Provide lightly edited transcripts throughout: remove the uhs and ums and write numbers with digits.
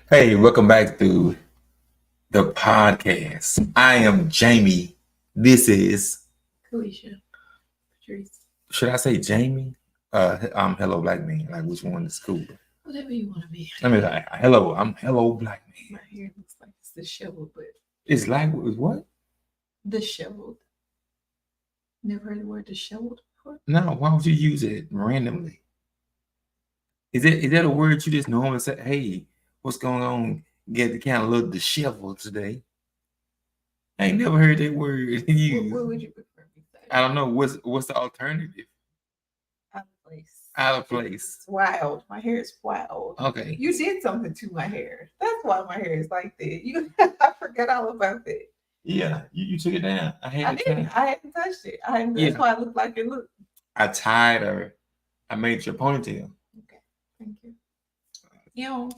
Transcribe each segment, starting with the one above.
Hey, welcome back to the podcast. I am Jamie. This is Kalisha. Patrice. should I say Jamie? I'm Hello Black Man. Like which one is cool? Whatever you want to be. I mean, like, hello. I'm Hello Black My Man. hair looks like it's disheveled, but It's like what? disheveled. Never heard the word disheveled before? No, why would you use it randomly? Is that a word you just normally say? Hey, what's going on? Get the kind of little disheveled today. I ain't never heard that word used. What would you prefer me to say? I don't know. What's the alternative? Out of place. Out of place. It's wild. My hair is wild. Okay. You did something to my hair. That's why my hair is like that. I forgot all about that. Yeah, you took it down. I I had it didn't. down. I hadn't touched it. That's Yeah. why it looked like it looked. I tied her. I made your ponytail. Okay. Thank you. You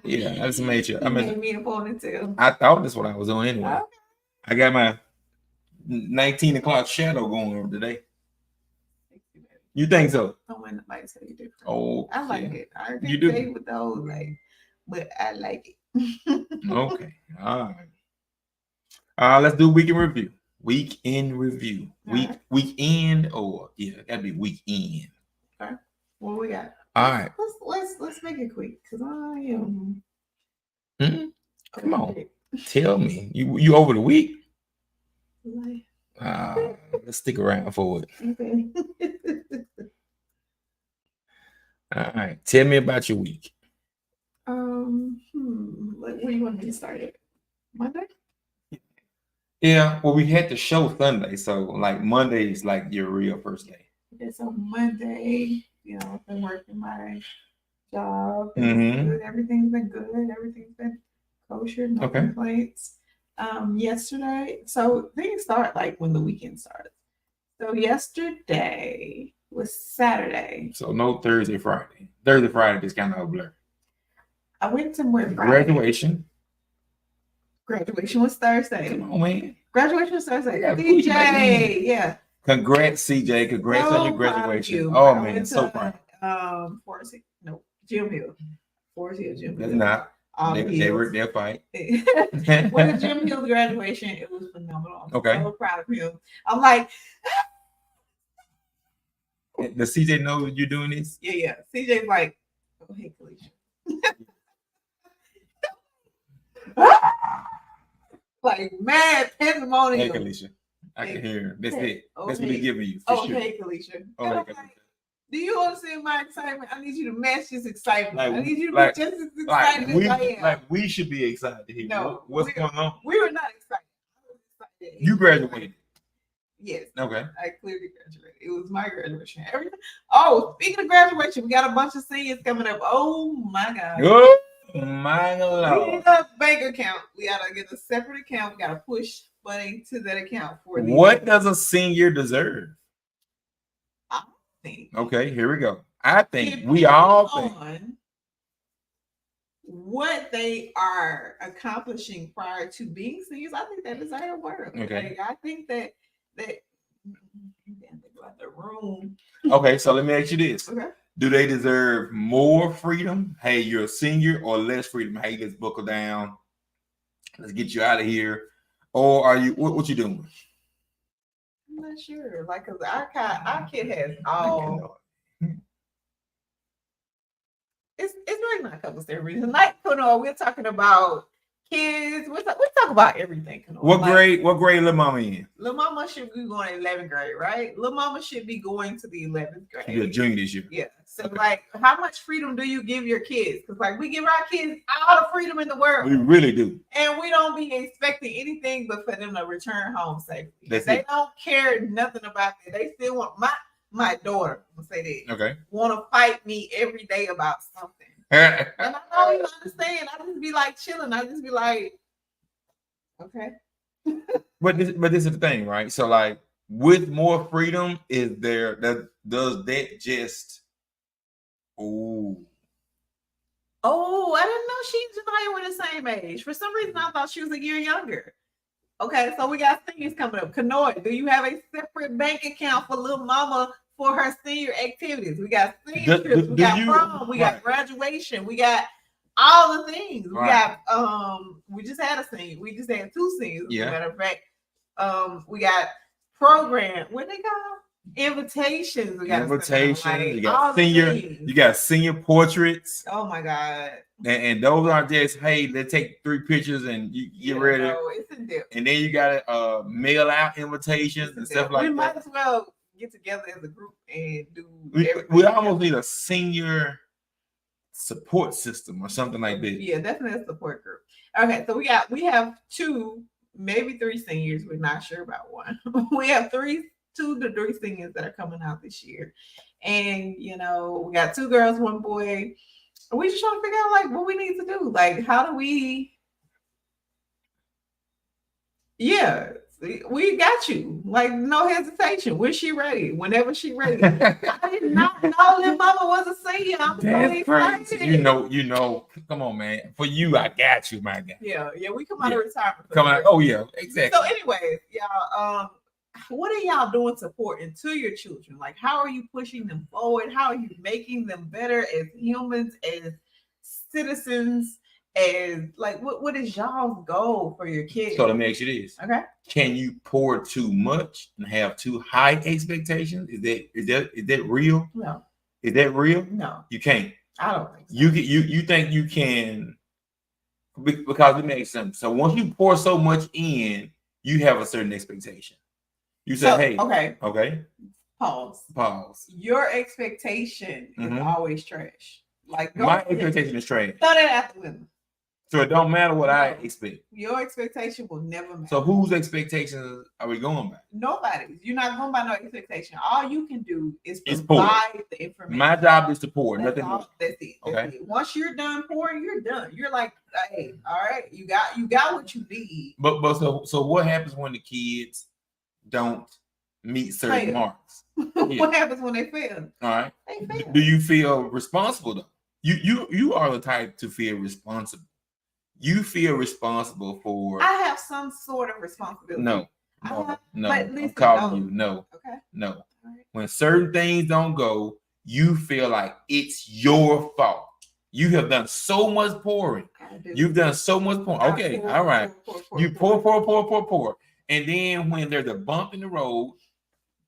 Yeah, I just made you. I made mean, me a ponytail. I thought that's what I was doing anyway. Okay. I got my 19 o'clock shadow going over today. You think so? Don't want nobody to say you different. Oh, I like it. I You didn't do? say with those like, but I like it. Okay. All right. Let's do week in review. Week in review. All Week right. weekend or yeah, gotta be weekend. What we got? All right. Let's make it quick because I am. Come on. Tell me. You over the week? Like, Let's stick around for it. okay. All right. Tell me about your week. Where do you want me to start it? Monday? Yeah, well, we had the show Sunday, so like Monday is like your real first day. Okay, so Monday, I've been working my job. Mhm. Good. Everything's been good. Everything's been kosher. No Okay. complaints. Yesterday, so things start like when the weekend starts. So yesterday was Saturday. So no Thursday, Friday. Thursday, Friday just kind of a blur. I went somewhere Friday. Graduation. Graduation was Thursday. Come on, man. Graduation was Thursday. Yeah, DJ, yeah. Congrats, CJ. Congrats on your So proud of graduation. you. Oh I man, went so to, proud. Jim Hill. Forest Hill, Jim That's Hill. not. All They hills. were their fight. When the Jim Hill graduation, it was phenomenal. I'm Okay. so proud of him. I'm like, Does CJ know you're doing this? yeah. CJ's like, oh, hey, Kalisha. Like, mad pandemonium. Hey, Kalisha. I can hear him. That's Hey. it. Oh, That's what hey. he's giving you. For Oh, sure. hey, Kalisha. Oh, And hey, I'm Kalisha. like, do you understand my excitement? I need you to match this excitement. Like, I need you to like- be just as Like excited as I am. we should be excited to hear No, what's going on. We were not excited. I was excited. You graduated. Yes. Okay. I clearly graduated. It was my graduation. Oh, speaking of graduation, we got a bunch of seniors coming up. Oh my God. Oh my We Lord. need a bank account. We gotta get a separate account. We gotta push money to that account for the What does a senior deserve? I think. Okay, here we go. I think Depending we all think. on what they are accomplishing prior to being seniors, I think they deserve a word. Okay. Like, I think that you can't think about the room. Okay, so let me ask you this. Okay. Do they deserve more freedom? Hey, you're a senior, or less freedom? Hey, let's buckle down. Let's get you out of here. Or are you what you doing? I'm not sure. Like, cause our kid has all. It's really not a couple different reasons. Like, we're talking about kids. We talk about everything. What grade Lil Mama in? Lil Mama should be going to 11th grade, right? Lil Mama should be going to the 11th grade. You're a junior this year. Yeah. So like, how much freedom do you give your kids? Because like, we give our kids all the freedom in the world. We really do. And we don't be expecting anything but for them to return home safely. They don't care nothing about that. They still want my daughter. I'm gonna say that. Okay. Want to fight me every day about something. and I know you understand. I just be like chilling. I just be like, okay. But this is the thing, right? So like, with more freedom, is there does that just oh, I didn't know she and I were the same age. For some reason, I thought she was a year younger. Okay, so we got seniors coming up. Kanoy, do you have a separate bank account for Lil Mama for her senior activities? We got senior trips, we got prom, we got graduation, we got all the things. We got we just had a senior. We just had 2 seniors. As a matter of fact, we got program. What they call invitations? We got invitations. Like, you got senior. You got senior portraits. Oh my god! And those aren't just hey, let's take 3 pictures and you get ready. No, it's in depth. And then you got to mail out invitations and stuff like that. We might as well get together as a group and do. We almost need a senior support system or something like that. Yeah, definitely a support group. Okay, so we have 2, maybe 3 seniors. We're not sure about one. We have 2 to 3 seniors that are coming out this year, and we got 2 girls, 1 boy. We just trying to figure out like what we need to do. Like, how do we? Yeah, we got you. Like, no hesitation. When she ready, whenever she ready. I did not know Lil Mama was a senior. I'm so excited. You know. Come on, man. For you, I got you, my guy. Yeah. We come out of retirement. Come out. Oh yeah, exactly. So, anyways, y'all, what are y'all doing supporting to your children? Like, how are you pushing them forward? How are you making them better as humans, as citizens? As like, what is y'all's goal for your kids? So let me ask you this. Okay. Can you pour too much and have too high expectations? Is that real? No. Is that real? No. You can't. I don't think so. You think you can, because it makes sense. So once you pour so much in, you have a certain expectation. You say, hey, okay. Pause. Your expectation is always trash. Like, my expectation is trash. Throw that out the window. So it don't matter what I expect. Your expectation will never matter. So whose expectations are we going by? Nobody's. You're not going by no expectation. All you can do is provide the information. My job is to pour. Nothing more. That's it. That's it. Once you're done pouring, you're done. You're like, hey, all right, you got what you need. But so what happens when the kids don't meet certain marks? What happens when they fail? All right. They fail. Do you feel responsible though? You are the type to feel responsible. You feel responsible for. I have some sort of responsibility. No. But listen, I'm calling you. No. Okay. No. Right. When certain things don't go, you feel like it's your fault. You have done so much pouring. You've done so much pouring. Okay. All right. You pour. And then when there's a bump in the road.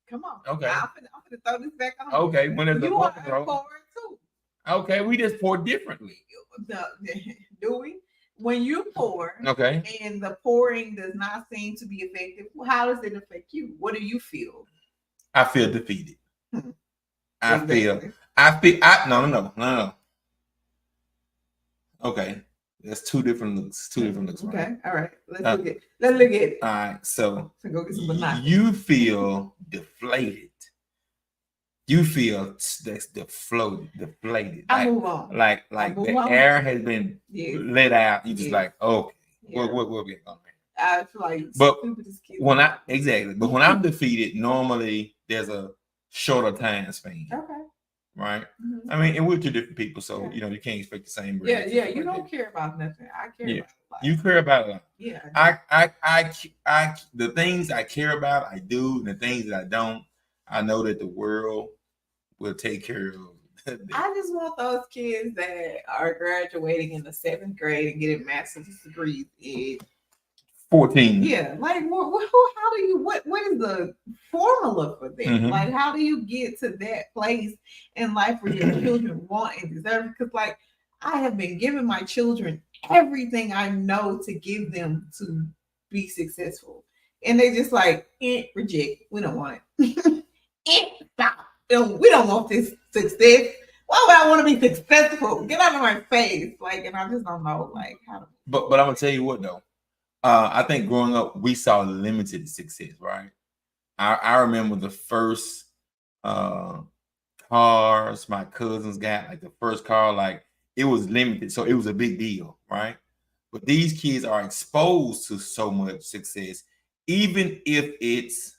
Come on. Okay. I'm gonna throw this back on. Okay. When there's a bump in the road. Too. Okay. We just pour differently. Do we? When you pour, okay, and the pouring does not seem to be effective, how does it affect you? What do you feel? I feel defeated. Exactly. No. Okay, that's 2 different looks. 2 different looks. Okay, right? All right. Let's look at it. All right, so go get some bananas. You feel deflated. You feel that's deflated. I move on. Like the air has been let out. You just like, okay, we'll get on there. I feel like, but when I'm defeated, normally there's a shorter time span. Okay. Right. I mean, and we're 2 different people, so you can't expect the same. Yeah. You don't care about nothing. I care about a lot. You care about a lot. Yeah. I the things I care about, I do. And the things that I don't, I know that the world will take care of. I just want those kids that are graduating in the 7th grade and getting master's degrees in 14. Yeah, like how do you what is the formula for that? Like, how do you get to that place in life where your children want and deserve? Because like, I have been giving my children everything I know to give them to be successful. And they just like, reject. We don't want it. Stop. We don't want this success. Why would I want to be successful? Get out of my face. Like, and I just don't know like how to. But I'm gonna tell you what though. I think growing up, we saw limited success, right? I remember the first cars my cousins got, like the first car, like it was limited, so it was a big deal, right? But these kids are exposed to so much success, even if it's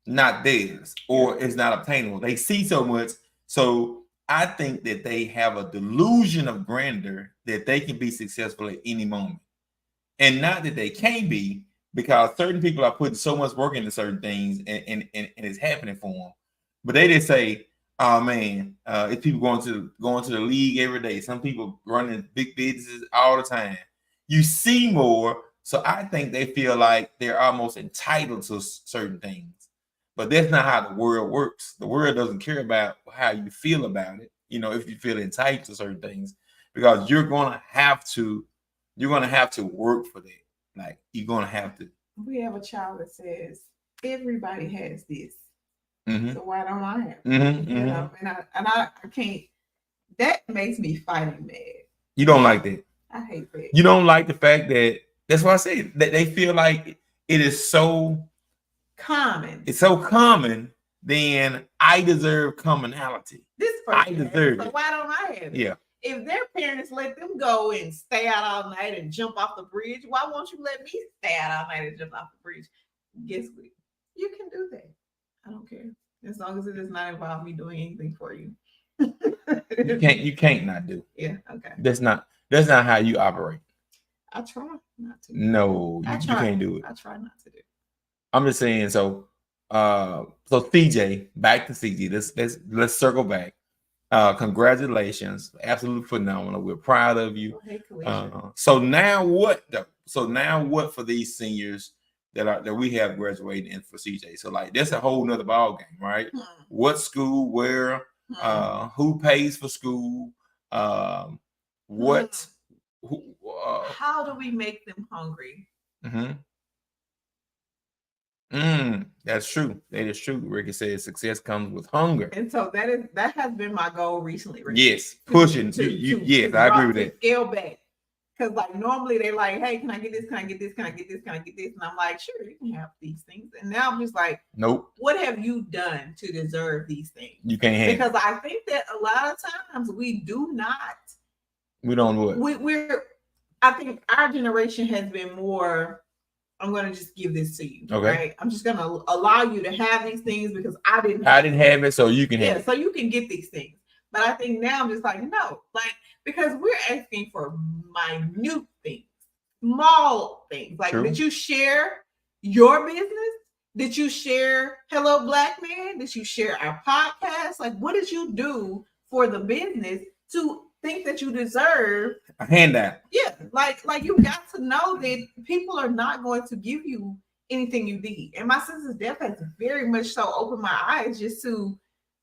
not theirs or it's not obtainable. They see so much. So I think that they have a delusion of grandeur that they can be successful at any moment. And not that they can't be, because certain people are putting so much work into certain things and it's happening for them. But they just say, oh man, it's people going to the league every day. Some people running big businesses all the time. You see more. So I think they feel like they're almost entitled to certain things. But that's not how the world works. The world doesn't care about how you feel about it. You know, if you feel entitled to certain things, because you're gonna have to work for that. Like you're gonna have to. We have a child that says everybody has this, Mm-hmm. so why don't I have it? Mm-hmm. You know, and I can't. That makes me fighting mad. You don't like that. I hate that. You don't like the fact that that's why I say that they feel like it is so common. It's so common. Then I deserve commonality. This I deserve it. So why don't I have it? Yeah. If their parents let them go and stay out all night and jump off the bridge, why won't you let me stay out all night and jump off the bridge? Guess what? You can do that. I don't care. As long as it does not involve me doing anything for you. You can't not do. Yeah, okay. That's not how you operate. I try not to. No, you can't do it. I try not to do. I'm just saying, so CJ, back to CJ. Let's circle back. Congratulations, absolutely phenomenal. We're proud of you. So now what though? So now what for these seniors that we have graduating in for CJ? So like that's a whole nother ball game, right? What school, where, who pays for school, what how do we make them hungry? That's true. That is true. Ricky says success comes with hunger, and so that has been my goal recently. Ricky. Yes, pushing. Yes, I agree with that. Scale back, because like normally they're like, "Hey, can I get this? Can I get this? Can I get this? Can I get this?" And I'm like, "Sure, you can have these things." And now I'm just like, "Nope." What have you done to deserve these things? You can't have. Because I think that a lot of times we do not. We don't what? We're. I think our generation has been more. I'm going to just give this to you. Okay. Right? I'm just going to allow you to have these things because I didn't have it, so you can have it. So you can get these things. But I think now I'm just like, no, like, because we're asking for minute things, small things. Like, did you share your business? Did you share Hello Black Man? Did you share our podcast? Like, what did you do for the business to think that you deserve a handout? Yeah, like you got to know that people are not going to give you anything you need. And my sister's death has very much so opened my eyes just to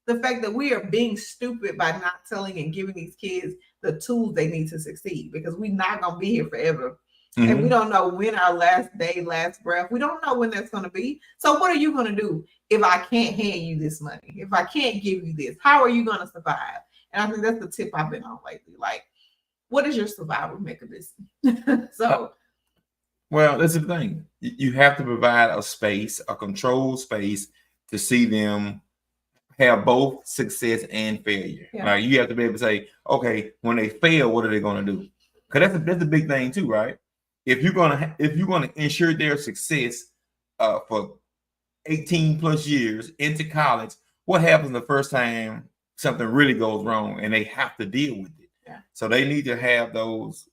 the fact that we are being stupid by not telling and giving these kids the tools they need to succeed, because we're not going to be here forever. And we don't know when our last day, last breath, we don't know when that's going to be. So what are you going to do if I can't hand you this money? If I can't give you this, how are you going to survive? And I think that's the tip I've been on lately. Like, what is your survival mechanism? Well, that's the thing. You have to provide a space, a controlled space, to see them have both success and failure. Yeah. Like you have to be able to say, okay, when they fail, what are they going to do? Because that's a big thing too, right? If you're gonna ensure their success for 18 plus years into college, what happens the first time something really goes wrong and they have to deal with it? Yeah. So they need to have those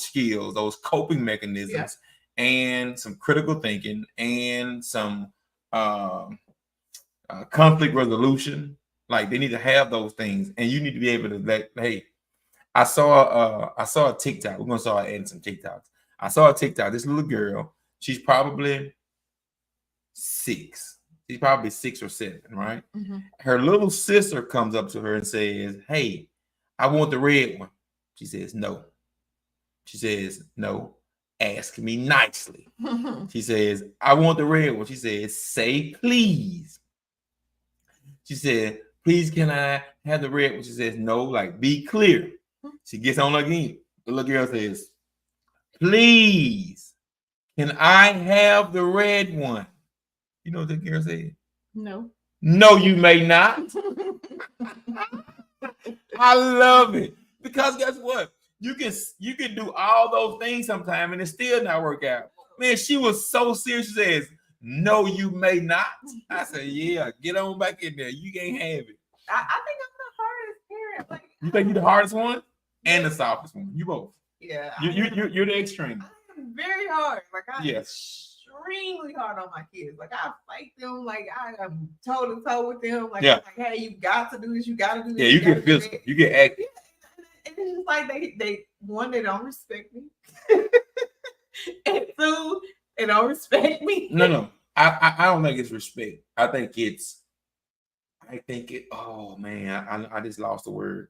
skills, those coping mechanisms, and some critical thinking and some conflict resolution. Like they need to have those things, and you need to be able to hey, I saw a TikTok. We're gonna start adding some TikToks. I saw a TikTok. This little girl, she's probably 6. She's probably 6 or 7, right? Mhm. Her little sister comes up to her and says, "Hey, I want the red one." She says, "No." She says, "No. Ask me nicely." She says, "I want the red one." She says, "Say please." She said, "Please, can I have the red one?" She says, "No, like be clear." She gets on again. The little girl says, "Please, can I have the red one?" You know what the girl said? No. "No, you may not." I love it because guess what? You can do all those things sometime and it still not work out. Man, she was so serious. She says, "No, you may not." I said, "Yeah, get on back in there. You can't have it." I think I'm the hardest parent. Like, You think you're the hardest one and the softest one? You both. yeah, You're the extreme. I am very hard. Like I'm Yes. extremely hard on my kids. Like I fight them. Like I am toe to toe with them. Like, Yeah. I'm like, hey, you got to do this. You got to do this. Yeah, you gotta get do physical. that. You get active. And it's just like they don't respect me, and two, they don't respect me. No. I don't think it's respect. I think it. Oh man, I just lost the word.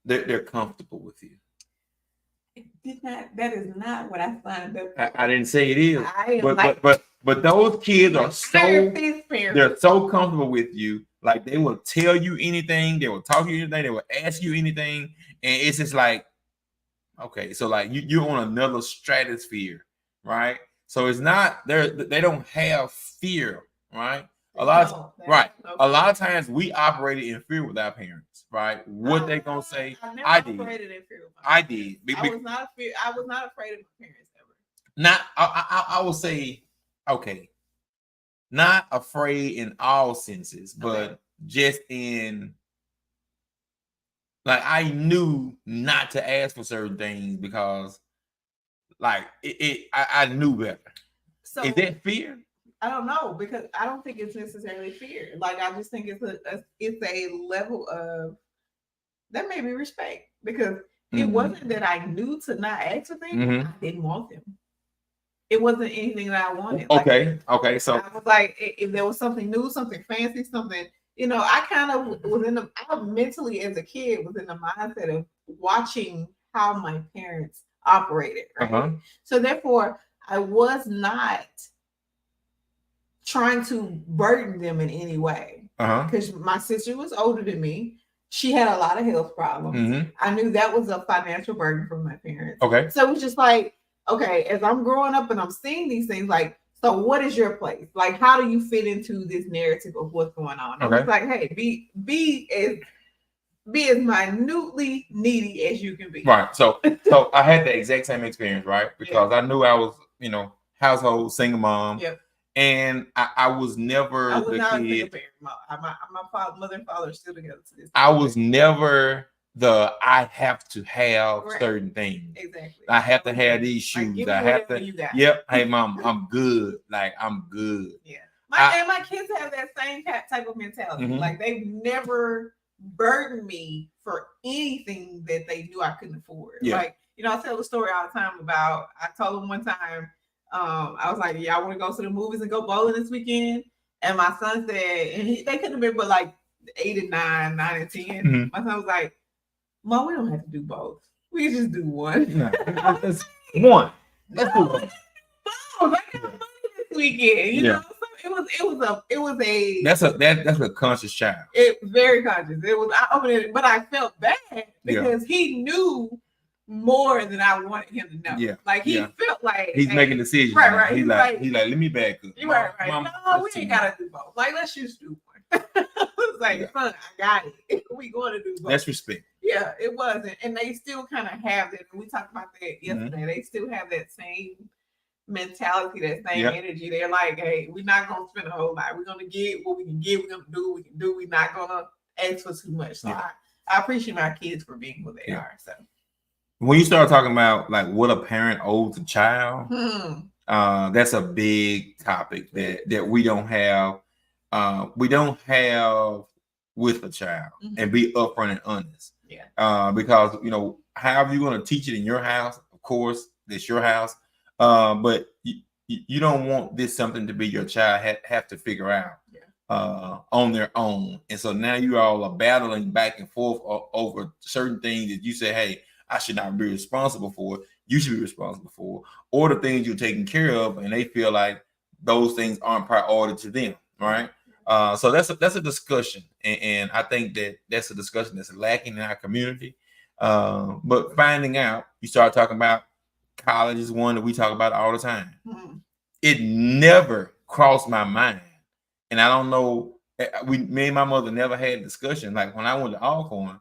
They're comfortable with you. That is not what I signed up for. I didn't say it is, I am like, but those kids are so fist parent. they're so comfortable with you. Like they will tell you anything, they will talk to you anything, they will ask you anything, and it's just like, okay, so like you're on another stratosphere, right? So it's not they don't have fear, right? A lot of times we operated in fear with our parents, right? What they gonna say? I did. I did. I was not afraid of my parents ever. Not I will say, okay, not afraid in all senses, but just in like I knew not to ask for certain things because like I knew better. So is that fear? I don't know because I don't think it's necessarily fear. Like I just think it's a level of that may be respect because it wasn't that I knew to not ask for things. I didn't want them. It wasn't anything that I wanted. Okay. So I was like, if there was something new, something fancy, something, I kind of was I mentally as a kid was in the mindset of watching how my parents operated. Right. So therefore, I was not trying to burden them in any way because my sister was older than me. She had a lot of health problems. I knew that was a financial burden for my parents. Okay. So it was just like, okay, as I'm growing up and I'm seeing these things, like, so what is your place? Like, how do you fit into this narrative of what's going on? Okay. It's like, hey, be as minutely needy as you can be. Right. So I had the exact same experience, right? Because I knew I was, household single mom. Yep. And I was never I was not a single parent. My mother and father are still together to this day. I was never I have to have certain things. Exactly. I have to have these shoes. Like, I have to. Yep. Hey, mom, I'm good. Like I'm good. Yeah. My kids have that same type of mentality. Like they've never burdened me for anything that they knew I couldn't afford. Yeah. Like I tell the story all the time about. I told them one time. I was like, yeah, I want to go to the movies and go bowling this weekend. And my son said, and they couldn't have been but like 8 and 9 and 10. My son was like, Mom, we don't have to do both. We can just do one. No, that's one. Let's do one. I got money this weekend. You know, so it was a. That's a conscious child. It very conscious. It was I opened it, but I felt bad because he knew more than I wanted him to know. Yeah. Like he felt like he's making decisions. Right. He's like, let me back up. Right. Mom, no, we ain't gotta do both. Like, let's just do one. It's like, son, I got it. We going to do both. That's respect. Yeah, it wasn't. And they still kind of have that. We talked about that yesterday. They still have that same mentality, that same energy. They're like, hey, we're not gonna spend a whole lot. We're gonna get what we can get. We're gonna do what we can do. We're not gonna ask for too much. So I appreciate my kids for being who they are. So when you start talking about like what a parent owes a child, that's a big topic that we don't have. We don't have with a child and be upfront and honest. Yeah. Because however you're going to teach it in your house, of course, it's your house. But you don't want this something to be your child have to figure out on their own. And so now you all are battling back and forth over certain things that you say, hey, I should not be responsible for. You should be responsible for, or the things you're taking care of, and they feel like those things aren't priority to them, right? So that's a discussion, and I think that's a discussion that's lacking in our community. But finding out, you start talking about college is one that we talk about all the time. Mm-hmm. It never crossed my mind, and I don't know. Me and my mother never had a discussion. Like when I went to Alcorn,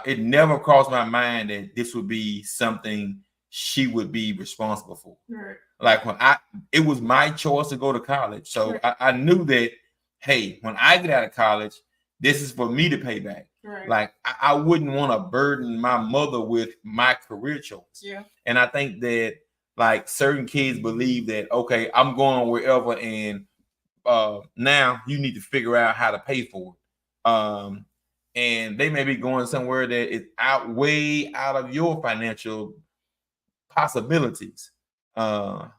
it never crossed my mind that this would be something she would be responsible for. Right. Like it was my choice to go to college, so right. I knew that. Hey, when I get out of college, this is for me to pay back. Right. Like I wouldn't want to burden my mother with my career choice. Yeah. And I think that like certain kids believe that, okay, I'm going wherever, and now you need to figure out how to pay for it. And they may be going somewhere that is way out of your financial possibilities. So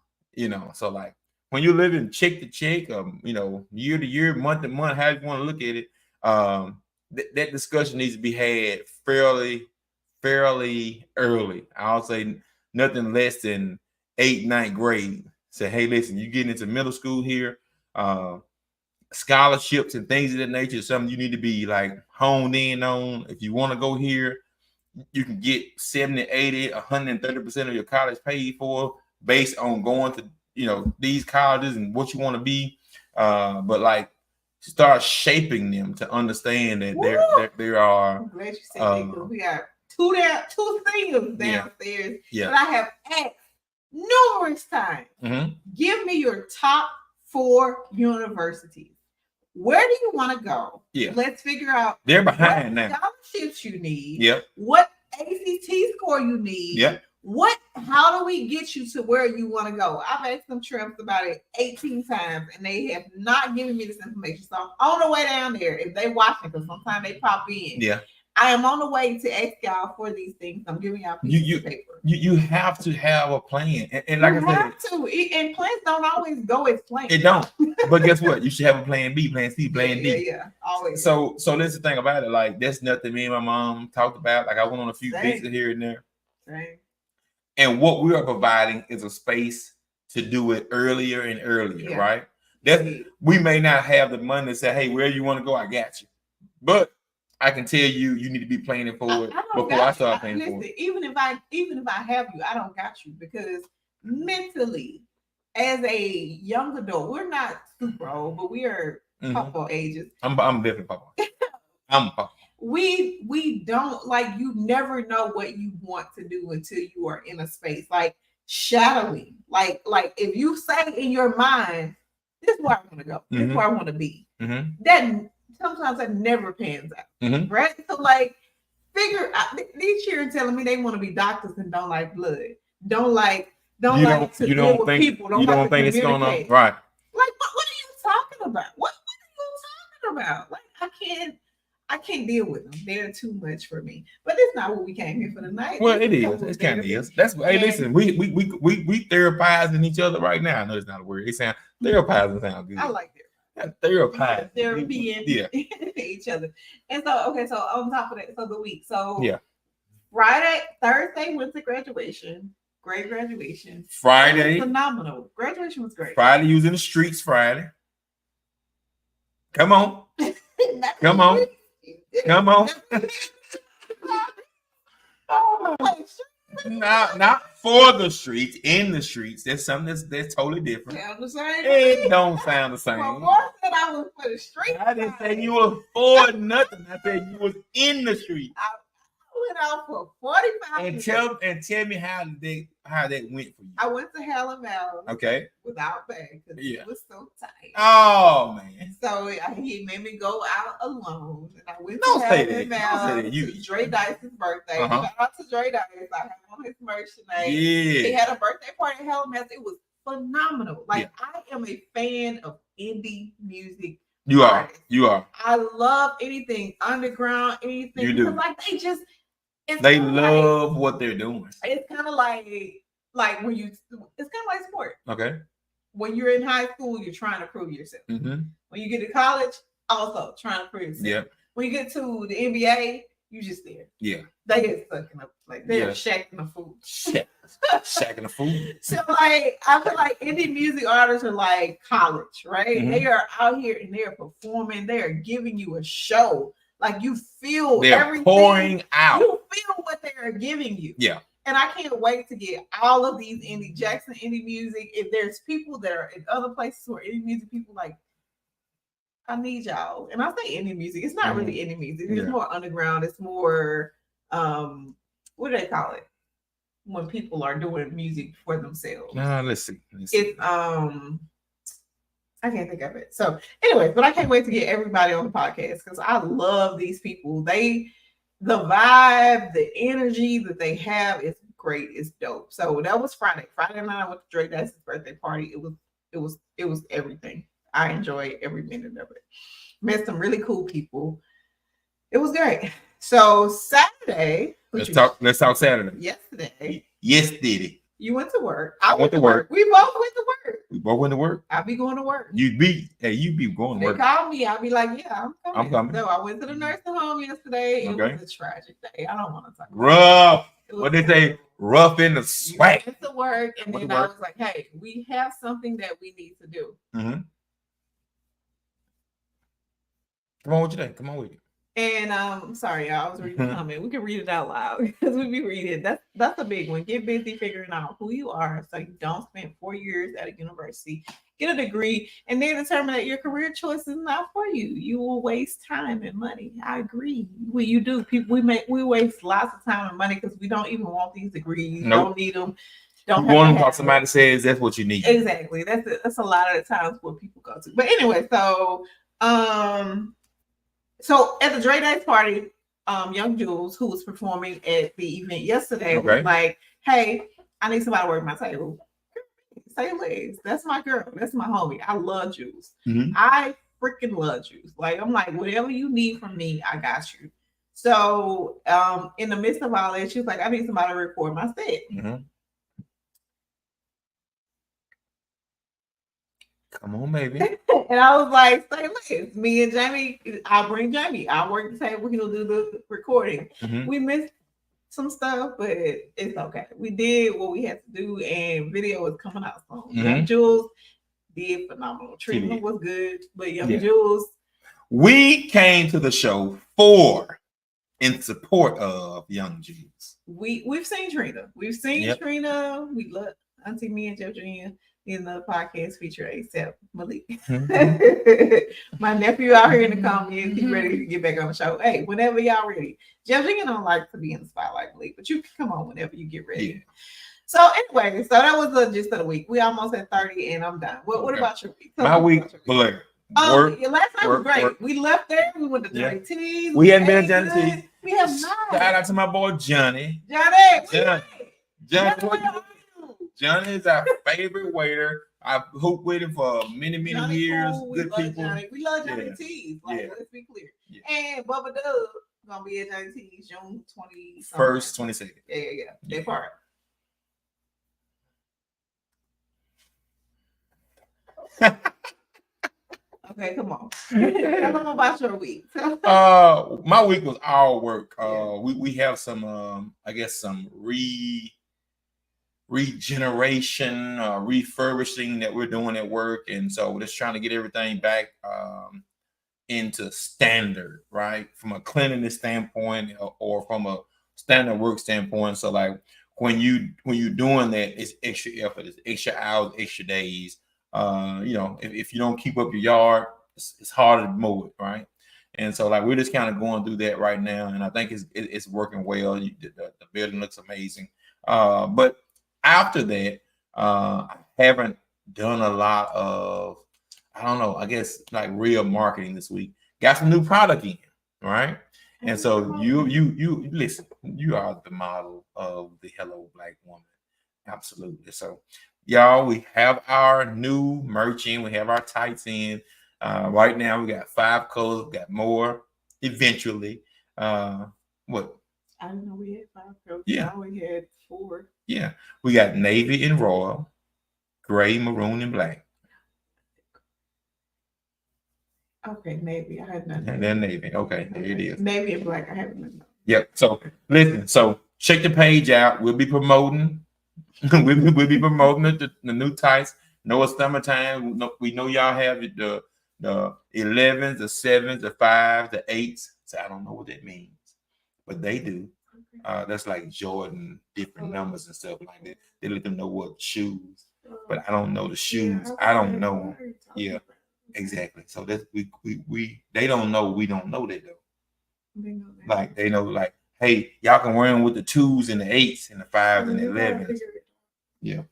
like when you're living check to check, year to year, month to month, how you want to look at it, that discussion needs to be had fairly early. I'll say nothing less than 8th, 9th grade. Say, hey, listen, you're getting into middle school here. Scholarships and things of that nature is something you need to be like honed in on. If you want to go here, you can get 70, 80, 130% of your college paid for based on going to these colleges and what you want to be, but like start shaping them to understand that there are. I'm glad you said that because we got two seniors downstairs that I have asked numerous times. Mm-hmm. Give me your top 4 universities. Where do you want to go? Yeah, let's figure out. They're behind now. Scholarships you need. Yep. What ACT score you need. Yep. How do we get you to where you want to go? I've asked them Tramps about it 18 times and they have not given me this information. So I'm on the way down there. If they watching, because sometimes they pop in. Yeah. I am on the way to ask y'all for these things. I'm giving y'all pieces of paper. You have to have a plan. And like I said, and plans don't always go as planned. It don't. But guess what? You should have a plan B, plan C, plan D. Yeah, always. So that's the thing about it. Like that's nothing me and my mom talked about. Like I went on a few visits here and there. Right. And what we are providing is a space to do it earlier and earlier, right? We may not have the money to say, hey, where you want to go, I got you. But I can tell you need to be planning for it before I start planning for it. Even if I have you, I don't got you because mentally, as a young adult, we're not super old, but we are papa ages. I'm definitely papa. I'm papa. We don't you never know what you want to do until you are in a space like shadowing. Like if you say in your mind, this is where I want to go, this is where I want to be. Mm-hmm. That sometimes that never pans out. Mm-hmm. Right? So figure out these children telling me they want to be doctors and don't like blood. Don't like to deal with people. You don't think it's going on. Right. Like what are you talking about? What are you talking about? Like I can't deal with them. They're too much for me. But it's not what we came here for tonight. Well, it is. It kind of is. That's hey, listen. We therapizing each other right now. I know it's not a word. It sounds therapizing sounds good. I like that. Therapizing. Therapying each other. And so so on top of that, so the week. So Thursday went to graduation. Great graduation. Friday. Phenomenal. Graduation was great. Friday, you was in the streets Friday. Come on. Come on. Come on. Not for the streets, in the streets. There's something that's totally different. Sound the same? It don't sound the same. Well, Mark said I was for the streets. I didn't say you were for nothing. I said you was in the streets. I went out for 45 minutes. And tell me how that went for you. I went to Hell and Mal. Okay. Without bag because it was so tight. Oh man. So he made me go out alone. And I went to Hell and Mal. It's Dre Dice's birthday. Shout out to Dre Dice. I had on his merch tonight. Yeah. He had a birthday party at Hell and Mal. It was phenomenal. I am a fan of indie music. You are. I love anything underground, anything. You do. Because they love what they're doing. It's kind of like when it's kind of like sport. Okay. when you're in high school, you're trying to prove yourself. Mm-hmm. When you get to college, also trying to prove yourself. Yeah. When you get to the NBA, you just there. Yeah. They get sucking up. Like they're Yeah. shacking the food. Shacking the food. So like I feel like indie music artists are like college, right? Mhm. They are out here and they're performing, they are giving you a show. Like you feel They're everything. pouring out. You feel what they are giving you. Yeah. And I can't wait to get all of these Jackson indie music. If there's people that are in other places who are indie music people, like I need y'all. And I say indie music. It's not really indie music. It's more underground. It's more what do they call it? When people are doing music for themselves. Let's see. It's I can't think of it. So anyway, but I can't wait to get everybody on the podcast because I love these people. The vibe, the energy that they have is great. It's dope. So that was Friday. Friday night I went to Drake Dyke's birthday party. It was everything. I enjoyed every minute of it. Met some really cool people. It was great. So Saturday. Let's talk Saturday. Yesterday. Yesterday. You went to work. I went to work. We both went to work. We both went to work. I'll be going to work. You be going to work. They called me. I'll be like, yeah, I'm coming. So I went to the nursing home yesterday. It was a tragic day. I don't want to talk about rough. What they say? Rough in the swag. Went to work, and then I was like, hey, we have something that we need to do. Mm-hmm. Come on, what you think? Come on with it. And sorry, y'all, I was reading the comment. We can read it out loud because we be reading. That's a big one. Get busy figuring out who you are so you don't spend 4 years at a university, get a degree, and then determine that your career choice is not for you. You will waste time and money. I agree. You do. People we waste lots of time and money because we don't even want these degrees. Nope. Don't need them. Don't want them because somebody says that's what you need. Exactly. That's a lot of the times what people go to. But anyway, so at the Dre Dyke's party, Young Jules, who was performing at the event yesterday, was like, hey, I need somebody to work my table. Say Liz, that's my girl. That's my homie. I love Jules. Mm-hmm. I freaking love Jules. Like, I'm like, whatever you need from me, I got you. So in the midst of all that, she was like, I need somebody to record my set. Mm-hmm. Come on, baby. And I was like, say Liz, me and Jamie, I'll bring Jamie. I'll work the table. He'll do the recording. Mm-hmm. We missed some stuff, but it's okay. We did what we had to do, and video is coming out soon. Mm-hmm. Young Jules did phenomenal. Treatment was good, but Young Jules. We came to the show in support of Young Jules. We've seen Trina. We've seen Trina. We love Auntie Me and Jeff Jr. in the podcast feature except Malik. Mm-hmm. My nephew out here in the comments, he's ready to get back on the show. Hey, whenever y'all ready. Jeff Jr. don't like to be in the spotlight, Malik, but you can come on whenever you get ready. Yeah. So anyway, so that was the gist of the week. We almost at 30 and I'm done. What about your week? My week, Blair. Last night was great. We left there. We went to Johnny T's. We hadn't been to Johnny T's. We have not. Shout out to my boy Johnny. Johnny is our favorite waiter. I've hooped with him for many years. Cool. Good people. Johnny. We love Johnny T's. Let's be clear. Yeah. And Bubba Dub gonna be at Johnny T's June 21st, 22nd. Yeah. That part. Okay, come on. Tell them about your week. My week was all work. We have some I guess some regeneration, refurbishing that we're doing at work, and so we're just trying to get everything back into standard, right? From a cleanliness standpoint or from a standard work standpoint. So like when you're doing that, it's extra effort, it's extra hours, extra days. If you don't keep up your yard, it's harder to mow it, right? And so like we're just kind of going through that right now, and I think it's working well. The building looks amazing, but after that, I haven't done a lot of, I don't know, I guess like real marketing this week. Got some new product in, right? And so you listen, you are the model of the Hello Black Woman. Absolutely. So y'all, we have our new merch in, we have our tights in. Right now we got 5 colors, we got more eventually. What? I didn't know we had 5 colors. Yeah. We had 4. Yeah. We got navy and royal, gray, maroon, and black. Okay, navy. I had nothing. And then navy. Okay, there it is. Navy and black. I haven't nothing. Yep. So listen. So check the page out. We'll be promoting. we'll be promoting the new tights. No, it's summertime. We know y'all have the 11s, the 7s, the 5s, the 8s. So I don't know what that means, but they do. That's like Jordan, different numbers and stuff like that. They let them know what shoes, but I don't know the shoes. I don't know. Yeah, exactly. So that's we they don't know. We don't know that though. Like they know, like, hey, y'all can wear them with the 2s and the 8s and the 5s and the 11s. Yeah.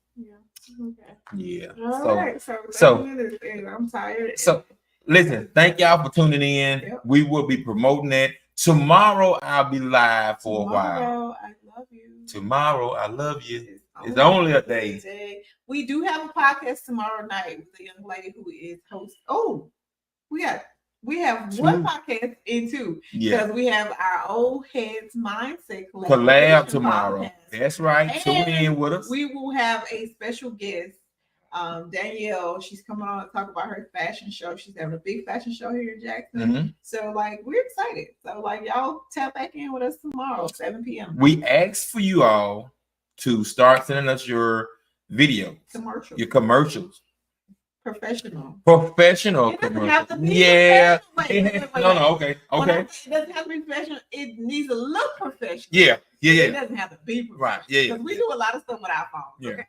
Okay. Yeah. All right. So I'm tired. So listen, thank y'all for tuning in. Yep. We will be promoting it. Tomorrow I'll be live for a while. I love you. Tomorrow I love you. It's only a day. We do have a podcast tomorrow night with a young lady who is host. Oh, we have one podcast in two. Yeah. Because we have our Old Heads Mindset collab tomorrow. Podcast. That's right. And tune in with us. We will have a special guest. Danielle, she's coming on to talk about her fashion show. She's having a big fashion show here in Jackson. Mm-hmm. So, like, we're excited. So, like, y'all tap back in with us tomorrow, 7 p.m. We asked for you all to start sending us your videos, your commercials. Professional. It doesn't have to be yeah. Wait. No, okay. It doesn't have to be professional. It needs to look professional. Yeah. It doesn't have to be professional. Right. Yeah. Because we do a lot of stuff with our phones. Yeah. Okay?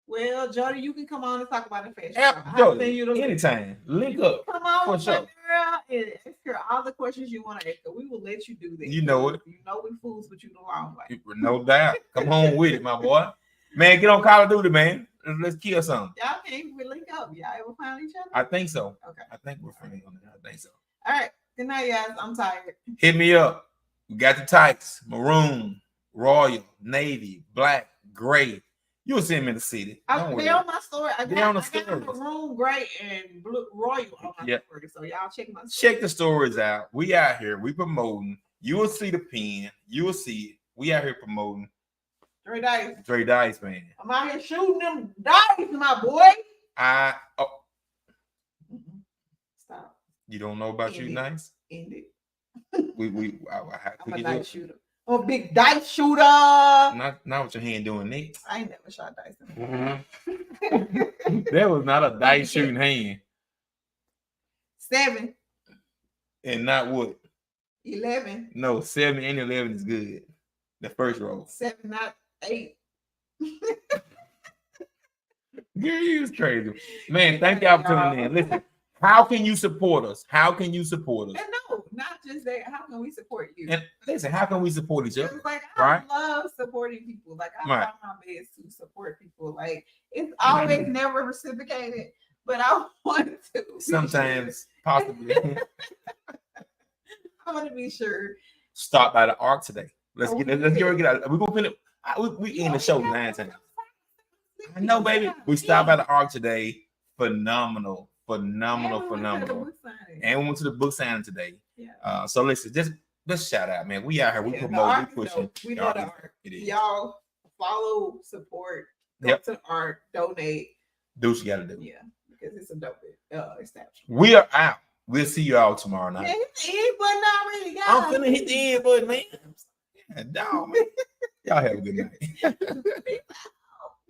Well, Jody, you can come on and talk about the fashion. Jody, anytime. Link up. Come on, for sure. Girl, and ask her all the questions you want to ask her. We will let you do that. You know it. You know we fools, but you the wrong way. No doubt. Come on with it, my boy. Man, get on Call of Duty, man. Let's kill something. Y'all can't we link up. Y'all ever find each other? I think so. Okay. I think we're friends on that. I think so. All right. Good night, guys. I'm tired. Hit me up. We got the tights, maroon, royal, navy, black, gray. You'll see them in the city. They're on my story. They're on the story. Maroon, gray, and blue, royal on my story. So y'all check my story. Check the stories out. We out here. We promoting. You will see the pen. You will see it. We out here promoting. Dre Dice, man. I'm out here shooting them dice, my boy. Stop. You don't know about shooting dice? End it. I'm a dice shooter. I'm a big dice shooter. Not with your hand doing that. I ain't never shot dice. That was not a dice shooting hand. 7. And not what? 11. No, 7 and 11 is good. The first roll. 7, not 8. Girl, you was crazy. Man, thank y'all for tuning in. Listen, how can you support us? And no, not just that. How can we support you? And listen, how can we support each other? Like, I love supporting people. Like, I try my best to support people. Like, it's always never reciprocated, but I want to. Sometimes, possibly. I want to be sure. Stop by the Ark today. Let's get out. We're gonna finish. We in the show 9 times. I know, baby. We stopped by the Ark today. Phenomenal. And we went to the book signing today. Yeah. So listen, just shout out, man. We out here. We promote. We pushing. We know the Ark. Y'all follow, support. Go to the Ark. Donate. Do what you gotta do. Yeah, because it's a dope establishment. We are out. We'll see you all tomorrow night. Yeah, hit the end button already, guys. I'm finna hit the end button, man. Yeah, dog, man. Y'all have a good night.